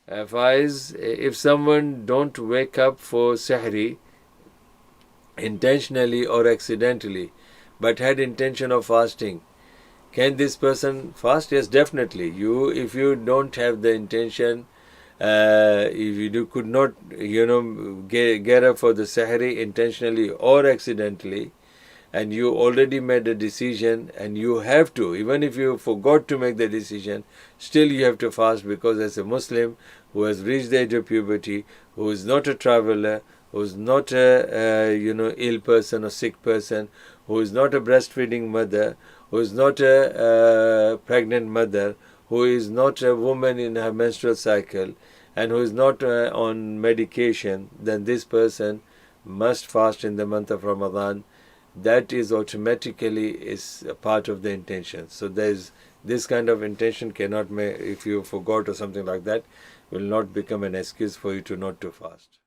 Faiz, if someone don't wake up for Sahri intentionally or accidentally, but had intention of fasting, can this person fast? Yes, definitely. If you don't have the intention, if could not, get up for the Sahri intentionally or accidentally, and you already made a decision and you have to, even if you forgot to make the decision, still you have to fast, because as a Muslim who has reached the age of puberty, who is not a traveler, who is not a ill person or sick person, who is not a breastfeeding mother, who is not a pregnant mother, who is not a woman in her menstrual cycle, and who is not on medication, then this person must fast in the month of Ramadan. That is automatically is a part of the intention. So there's this kind of intention cannot make, if you forgot or something like that, will not become an excuse for you to not to fast.